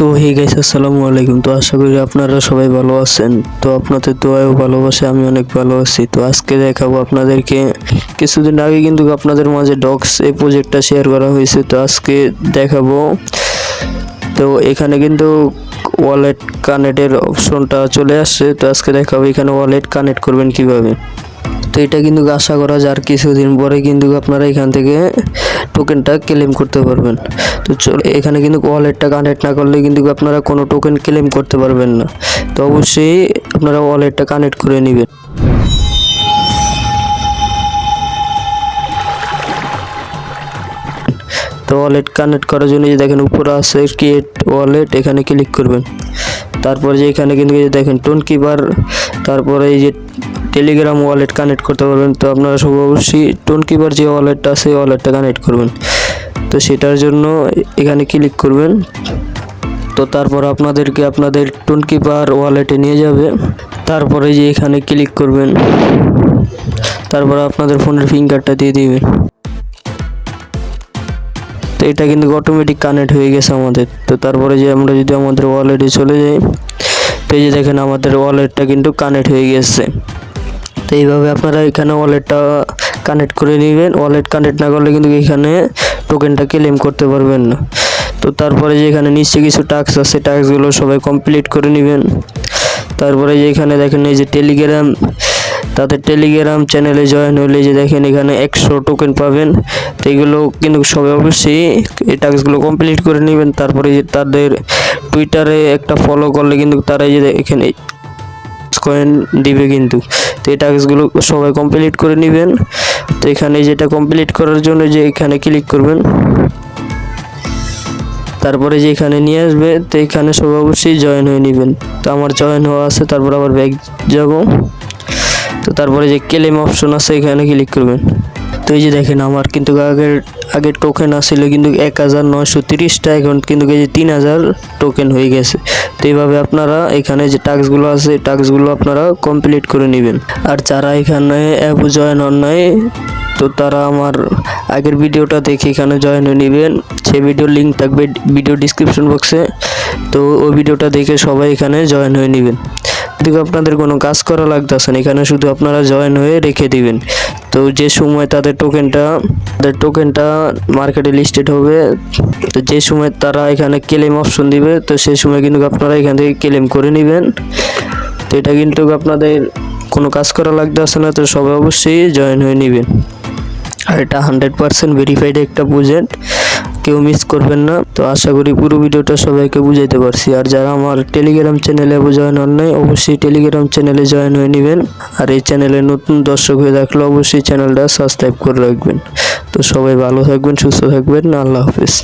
তো hey guys, আসসালামু আলাইকুম। তো আশা করি আপনারা সবাই ভালো আছেন। তো আপনাদের দোয়ায় ও ভালোবাসে আমি অনেক ভালো আছি। তো আজকে দেখাবো আপনাদেরকে, কিছুদিন আগে কিন্তু আপনাদের মাঝে ডক্স এই প্রজেক্টটা শেয়ার করা হয়েছে। তো আজকে দেখাবো। তো এখানে কিন্তু ওয়ালেট কানেক্টের অপশনটা চলে আসছে। তো আজকে দেখাবো এখানে ওয়ালেট কানেক্ট করবেন কিভাবে। তো এটা কিন্তু আশা করা যায় আর কিছুদিন পরে কিন্তু আপনারা এখান থেকে টোকেনটা ক্লেম করতে পারবেন। তো এখানে কিন্তু ওয়ালেটটা কানেক্ট না করলে কিন্তু আপনারা কোনো টোকেন ক্লেম করতে পারবেন না। তো অবশ্যই আপনারা ওয়ালেটটা কানেক্ট করে নেবেন। তো ওয়ালেট কানেক্ট করার জন্য যে দেখেন উপরে আছে ক্রিয়েট ওয়ালেট, এখানে ক্লিক করবেন। তারপরে যে এখানে কিন্তু দেখেন টোন কিপার, তারপরে এই যে টেলিগ্রাম ওয়ালেট কানেক্ট করতে পারবেন। তো আপনারা সব অবশ্যই টোন কিপার যে ওয়ালেটটা আছে ওয়ালেটটা কানেক্ট করবেন। তো সেটার জন্য এখানে ক্লিক করবেন। তো তারপর আপনাদেরকে আপনাদের টোন কিপার ওয়ালেটে নিয়ে যাবে। তারপরে যে এখানে ক্লিক করবেন, তারপর আপনাদের ফোনের ফিঙ্গারটা দিয়ে দিবেন। তো এটা কিন্তু অটোমেটিক কানেক্ট হয়ে গেছে আমাদের। তো তারপরে যে আমরা যদি আমাদের ওয়ালেটে চলে যাই, তো এই যে দেখেন আমাদের ওয়ালেটটা কিন্তু কানেক্ট হয়ে গেছে। তো এইভাবে আপনারা এখানে ওয়ালেটটা কানেক্ট করে নেবেন। ওয়ালেট কানেক্ট না করলে কিন্তু এখানে টোকেনটা ক্লেম করতে পারবেন না। তো তারপরে যে এখানে নিচে কিছু টাস্ক আছে, টাস্কগুলো সবাই কমপ্লিট করে নেবেন। তারপরে যে এখানে দেখেন এই যে টেলিগ্রাম, তাদের টেলিগ্রাম চ্যানেলে জয়েন হলে যে দেখেন এখানে 100 টোকেন পাবেন। তো এগুলো কিন্তু সবাই অবশ্যই এই টাস্কগুলো কমপ্লিট করে নেবেন। তারপরে যে তাদের টুইটারে একটা ফলো করলে কিন্তু তারা যে এখানে কয়েন দিবে কিন্তু। তো এই টাস্কগুলো সবাই কমপ্লিট করে নেবেন। তো এখানে যেটা কমপ্লিট করার জন্য যে এখানে ক্লিক করবেন, তারপরে যে এখানে নিয়ে আসবে। তো এখানে সবাই অবশ্যই জয়েন হয়ে নেবেন। তো আমার জয়েন হওয়া আছে, তারপর আবার ব্যাক যাব। তো তারপরে যে ক্লেম অপশন আছে এখানে ক্লিক করবেন। তো এই যে দেখেন আমার কিন্তু আগে টোকেন আসছিল কিন্তু 1930টা, এখন কিন্তু এই যে 3000 টোকেন হয়ে গেছে। তো এইভাবে আপনারা এখানে যে টাস্কগুলো আছে টাস্কগুলো আপনারা কমপ্লিট করে নেবেন। আর যারা এখানে অ্যাপ জয়েন হন নাই, তো তারা আমার আগের ভিডিওটা দেখে এখানে জয়েন হয়ে নেবেন। সেই ভিডিওর লিঙ্ক থাকবে ভিডিও ডিসক্রিপশন বক্সে। তো ওই ভিডিওটা দেখে সবাই এখানে জয়েন হয়ে নেবেন। দেখো আপনাদের কোনো কাজ করা লাগতেছে না, এখানে শুধু আপনারা জয়েন হয়ে রেখে দিবেন। তো যে সময় তাদের টোকেনটা মার্কেটে লিস্টেড হবে, তো যে সময় তারা এখানে ক্লেম অপশন দিবে, তো সেই সময় কিন্তু আপনারা এখান থেকে ক্লেম করে নেবেন। তো এটা কিন্তু আপনাদের কোনো কাজ করা লাগতেছে না। তো সবাই অবশ্যই জয়েন হয়ে নেবেন। আর এটা 100% ভেরিফাইড একটা প্রজেক্ট, কেউ মিস করবেন না। তো আশা করি পুরো ভিডিওটা সবাইকে বুঝাইতে পারছি। আর যারা আমার টেলিগ্রাম চ্যানেলে জয়েন হন নাই, অবশ্যই টেলিগ্রাম চ্যানেলে জয়েন হয়ে নেবেন। আর এই চ্যানেলে নতুন দর্শক হয়ে থাকলে অবশ্যই চ্যানেলটা সাবস্ক্রাইব করে রাখবেন। তো সবাই ভালো থাকবেন, সুস্থ থাকবেন। আল্লাহ হাফেজ।